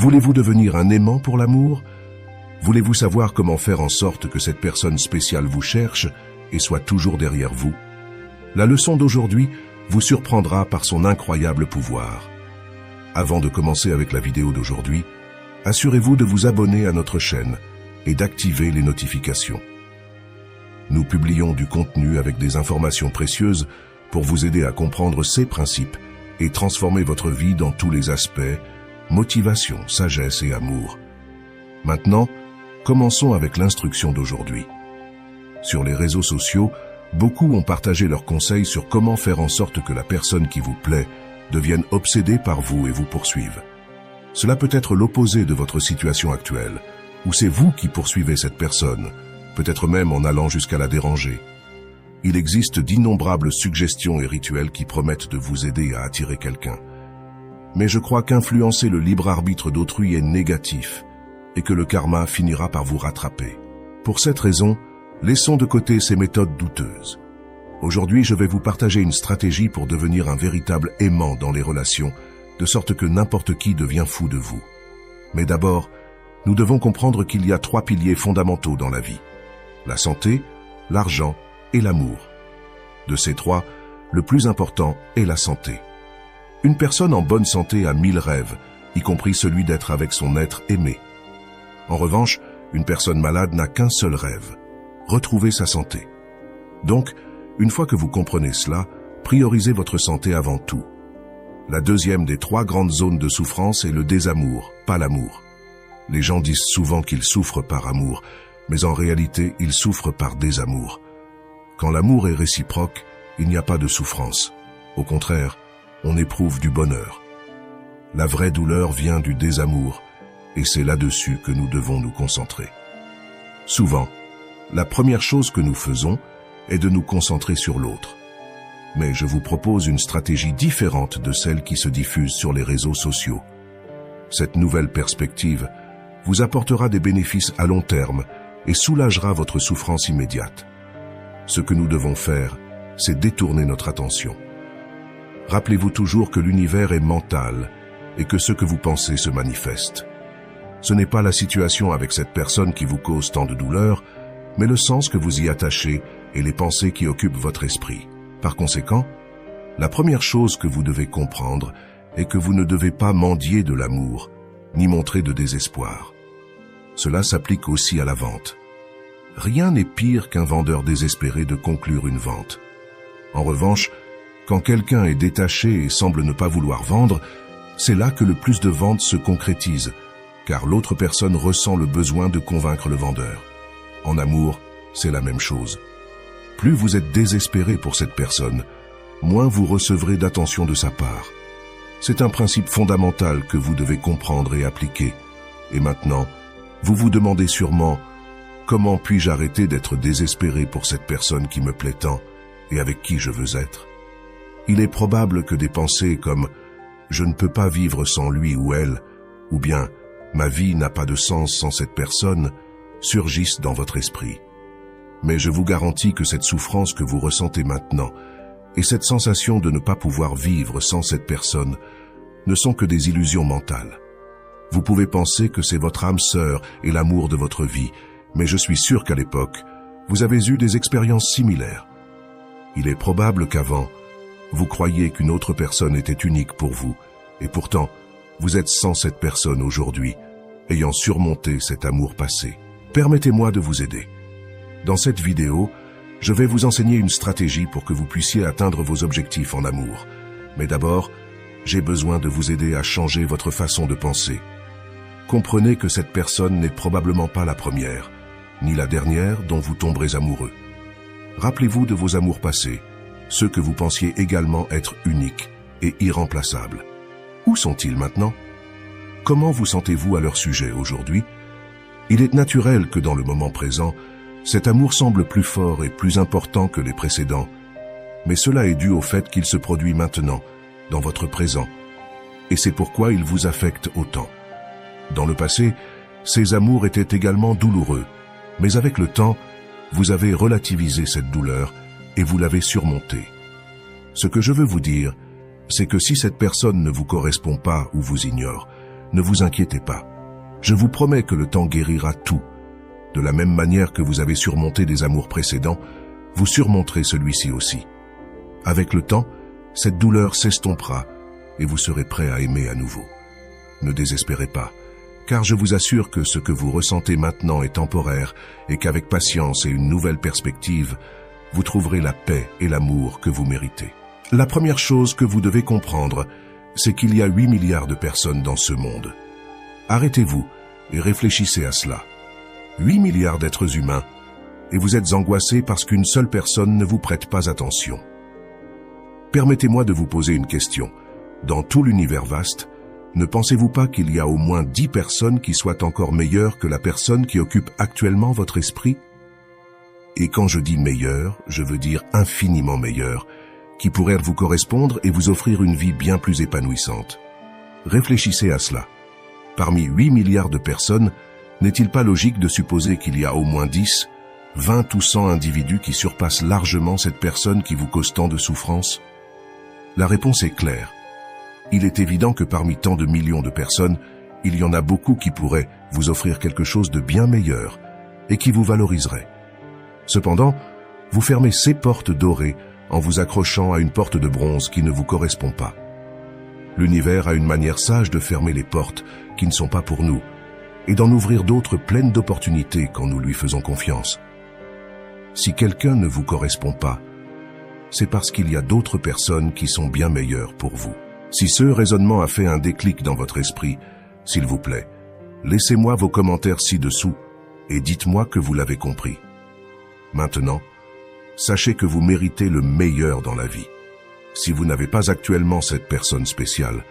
Voulez-vous devenir un aimant pour l'amour? Voulez-vous savoir comment faire en sorte que cette personne spéciale vous cherche et soit toujours derrière vous? La leçon d'aujourd'hui vous surprendra par son incroyable pouvoir. Avant de commencer avec la vidéo d'aujourd'hui, assurez-vous de vous abonner à notre chaîne et d'activer les notifications. Nous publions du contenu avec des informations précieuses pour vous aider à comprendre ces principes et transformer votre vie dans tous les aspects, motivation, sagesse et amour. Maintenant, commençons avec l'instruction d'aujourd'hui. Sur les réseaux sociaux, beaucoup ont partagé leurs conseils sur comment faire en sorte que la personne qui vous plaît devienne obsédée par vous et vous poursuive. Cela peut être l'opposé de votre situation actuelle, ou c'est vous qui poursuivez cette personne, peut-être même en allant jusqu'à la déranger. Il existe d'innombrables suggestions et rituels qui promettent de vous aider à attirer quelqu'un. Mais je crois qu'influencer le libre arbitre d'autrui est négatif et que le karma finira par vous rattraper. Pour cette raison, laissons de côté ces méthodes douteuses. Aujourd'hui, je vais vous partager une stratégie pour devenir un véritable aimant dans les relations, de sorte que n'importe qui devient fou de vous. Mais d'abord, nous devons comprendre qu'il y a 3 piliers fondamentaux dans la vie: la santé, l'argent et l'amour. De ces 3, le plus important est la santé. Une personne en bonne santé a 1000 rêves, y compris celui d'être avec son être aimé. En revanche, une personne malade n'a qu'un seul rêve: retrouver sa santé. Donc, une fois que vous comprenez cela, priorisez votre santé avant tout. La deuxième des 3 grandes zones de souffrance est le désamour, pas l'amour. Les gens disent souvent qu'ils souffrent par amour, mais en réalité, ils souffrent par désamour. Quand l'amour est réciproque, il n'y a pas de souffrance. Au contraire, on éprouve du bonheur. La vraie douleur vient du désamour, et c'est là-dessus que nous devons nous concentrer. Souvent, la première chose que nous faisons est de nous concentrer sur l'autre. Mais je vous propose une stratégie différente de celle qui se diffuse sur les réseaux sociaux. Cette nouvelle perspective vous apportera des bénéfices à long terme et soulagera votre souffrance immédiate. Ce que nous devons faire, c'est détourner notre attention. Rappelez-vous toujours que l'univers est mental et que ce que vous pensez se manifeste. Ce n'est pas la situation avec cette personne qui vous cause tant de douleur, mais le sens que vous y attachez et les pensées qui occupent votre esprit. Par conséquent, la première chose que vous devez comprendre est que vous ne devez pas mendier de l'amour, ni montrer de désespoir. Cela s'applique aussi à la vente. Rien n'est pire qu'un vendeur désespéré de conclure une vente. En revanche, quand quelqu'un est détaché et semble ne pas vouloir vendre, c'est là que le plus de ventes se concrétise, car l'autre personne ressent le besoin de convaincre le vendeur. En amour, c'est la même chose. Plus vous êtes désespéré pour cette personne, moins vous recevrez d'attention de sa part. C'est un principe fondamental que vous devez comprendre et appliquer. Et maintenant, vous vous demandez sûrement: comment puis-je arrêter d'être désespéré pour cette personne qui me plaît tant et avec qui je veux être? Il est probable que des pensées comme « je ne peux pas vivre sans lui ou elle » ou bien « ma vie n'a pas de sens sans cette personne » surgissent dans votre esprit. Mais je vous garantis que cette souffrance que vous ressentez maintenant et cette sensation de ne pas pouvoir vivre sans cette personne ne sont que des illusions mentales. Vous pouvez penser que c'est votre âme sœur et l'amour de votre vie, mais je suis sûr qu'à l'époque, vous avez eu des expériences similaires. Il est probable qu'avant, vous croyiez qu'une autre personne était unique pour vous, et pourtant, vous êtes sans cette personne aujourd'hui, ayant surmonté cet amour passé. Permettez-moi de vous aider. Dans cette vidéo, je vais vous enseigner une stratégie pour que vous puissiez atteindre vos objectifs en amour. Mais d'abord, j'ai besoin de vous aider à changer votre façon de penser. Comprenez que cette personne n'est probablement pas la première, ni la dernière dont vous tomberez amoureux. Rappelez-vous de vos amours passés, ceux que vous pensiez également être uniques et irremplaçables. Où sont-ils maintenant? Comment vous sentez-vous à leur sujet aujourd'hui? Il est naturel que dans le moment présent, cet amour semble plus fort et plus important que les précédents, mais cela est dû au fait qu'il se produit maintenant, dans votre présent, et c'est pourquoi il vous affecte autant. Dans le passé, ces amours étaient également douloureux, mais avec le temps, vous avez relativisé cette douleur et vous l'avez surmontée. Ce que je veux vous dire, c'est que si cette personne ne vous correspond pas ou vous ignore, ne vous inquiétez pas. Je vous promets que le temps guérira tout. De la même manière que vous avez surmonté des amours précédents, vous surmonterez celui-ci aussi. Avec le temps, cette douleur s'estompera et vous serez prêt à aimer à nouveau. Ne désespérez pas, car je vous assure que ce que vous ressentez maintenant est temporaire et qu'avec patience et une nouvelle perspective, vous trouverez la paix et l'amour que vous méritez. La première chose que vous devez comprendre, c'est qu'il y a 8 milliards de personnes dans ce monde. Arrêtez-vous et réfléchissez à cela. 8 milliards d'êtres humains, et vous êtes angoissé parce qu'une seule personne ne vous prête pas attention. Permettez-moi de vous poser une question. Dans tout l'univers vaste, ne pensez-vous pas qu'il y a au moins 10 personnes qui soient encore meilleures que la personne qui occupe actuellement votre esprit? Et quand je dis meilleure, je veux dire infiniment meilleure, qui pourraient vous correspondre et vous offrir une vie bien plus épanouissante. Réfléchissez à cela. Parmi 8 milliards de personnes, n'est-il pas logique de supposer qu'il y a au moins 10, 20 ou 100 individus qui surpassent largement cette personne qui vous cause tant de souffrance? La réponse est claire. Il est évident que parmi tant de millions de personnes, il y en a beaucoup qui pourraient vous offrir quelque chose de bien meilleur et qui vous valoriserait. Cependant, vous fermez ces portes dorées en vous accrochant à une porte de bronze qui ne vous correspond pas. L'univers a une manière sage de fermer les portes qui ne sont pas pour nous et d'en ouvrir d'autres pleines d'opportunités quand nous lui faisons confiance. Si quelqu'un ne vous correspond pas, c'est parce qu'il y a d'autres personnes qui sont bien meilleures pour vous. Si ce raisonnement a fait un déclic dans votre esprit, s'il vous plaît, laissez-moi vos commentaires ci-dessous et dites-moi que vous l'avez compris. Maintenant, sachez que vous méritez le meilleur dans la vie. Si vous n'avez pas actuellement cette personne spéciale,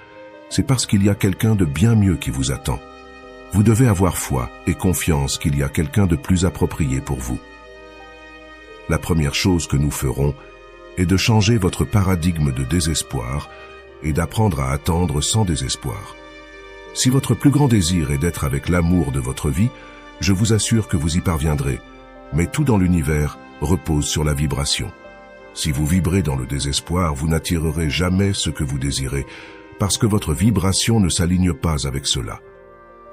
c'est parce qu'il y a quelqu'un de bien mieux qui vous attend. Vous devez avoir foi et confiance qu'il y a quelqu'un de plus approprié pour vous. La première chose que nous ferons est de changer votre paradigme de désespoir et d'apprendre à attendre sans désespoir. Si votre plus grand désir est d'être avec l'amour de votre vie, je vous assure que vous y parviendrez, mais tout dans l'univers repose sur la vibration. Si vous vibrez dans le désespoir, vous n'attirerez jamais ce que vous désirez, parce que votre vibration ne s'aligne pas avec cela.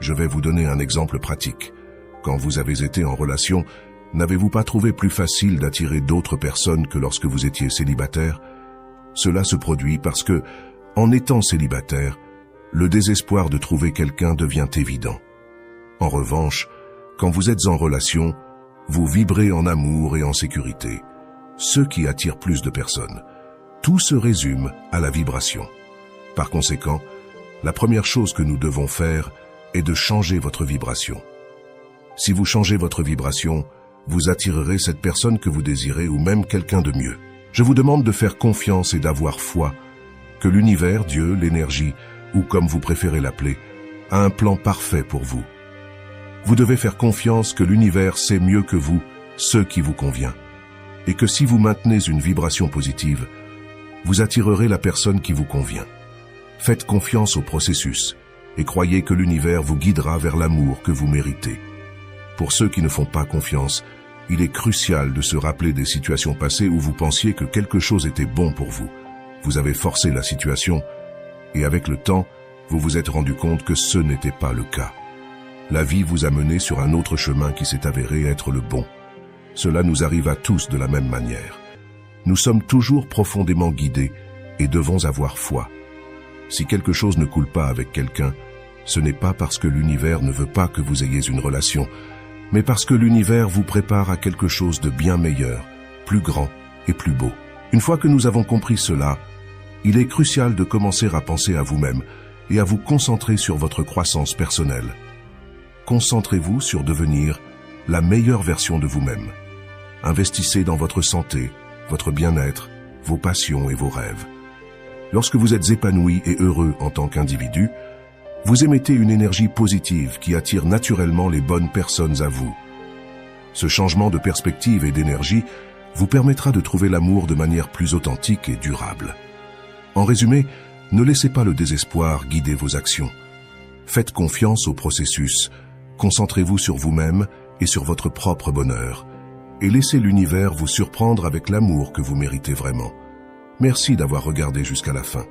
Je vais vous donner un exemple pratique. Quand vous avez été en relation, n'avez-vous pas trouvé plus facile d'attirer d'autres personnes que lorsque vous étiez célibataire? Cela se produit parce que, en étant célibataire, le désespoir de trouver quelqu'un devient évident. En revanche, quand vous êtes en relation, vous vibrez en amour et en sécurité, ce qui attire plus de personnes. Tout se résume à la vibration. Par conséquent, la première chose que nous devons faire est de changer votre vibration. Si vous changez votre vibration, vous attirerez cette personne que vous désirez ou même quelqu'un de mieux. Je vous demande de faire confiance et d'avoir foi que l'univers, Dieu, l'énergie, ou comme vous préférez l'appeler, a un plan parfait pour vous. Vous devez faire confiance que l'univers sait mieux que vous ce qui vous convient, et que si vous maintenez une vibration positive, vous attirerez la personne qui vous convient. Faites confiance au processus et croyez que l'univers vous guidera vers l'amour que vous méritez. Pour ceux qui ne font pas confiance, il est crucial de se rappeler des situations passées où vous pensiez que quelque chose était bon pour vous. Vous avez forcé la situation et avec le temps, vous vous êtes rendu compte que ce n'était pas le cas. La vie vous a mené sur un autre chemin qui s'est avéré être le bon. Cela nous arrive à tous de la même manière. Nous sommes toujours profondément guidés et devons avoir foi. Si quelque chose ne coule pas avec quelqu'un, ce n'est pas parce que l'univers ne veut pas que vous ayez une relation, mais parce que l'univers vous prépare à quelque chose de bien meilleur, plus grand et plus beau. Une fois que nous avons compris cela, il est crucial de commencer à penser à vous-même et à vous concentrer sur votre croissance personnelle. Concentrez-vous sur devenir la meilleure version de vous-même. Investissez dans votre santé, votre bien-être, vos passions et vos rêves. Lorsque vous êtes épanoui et heureux en tant qu'individu, vous émettez une énergie positive qui attire naturellement les bonnes personnes à vous. Ce changement de perspective et d'énergie vous permettra de trouver l'amour de manière plus authentique et durable. En résumé, ne laissez pas le désespoir guider vos actions. Faites confiance au processus, concentrez-vous sur vous-même et sur votre propre bonheur, et laissez l'univers vous surprendre avec l'amour que vous méritez vraiment. Merci d'avoir regardé jusqu'à la fin.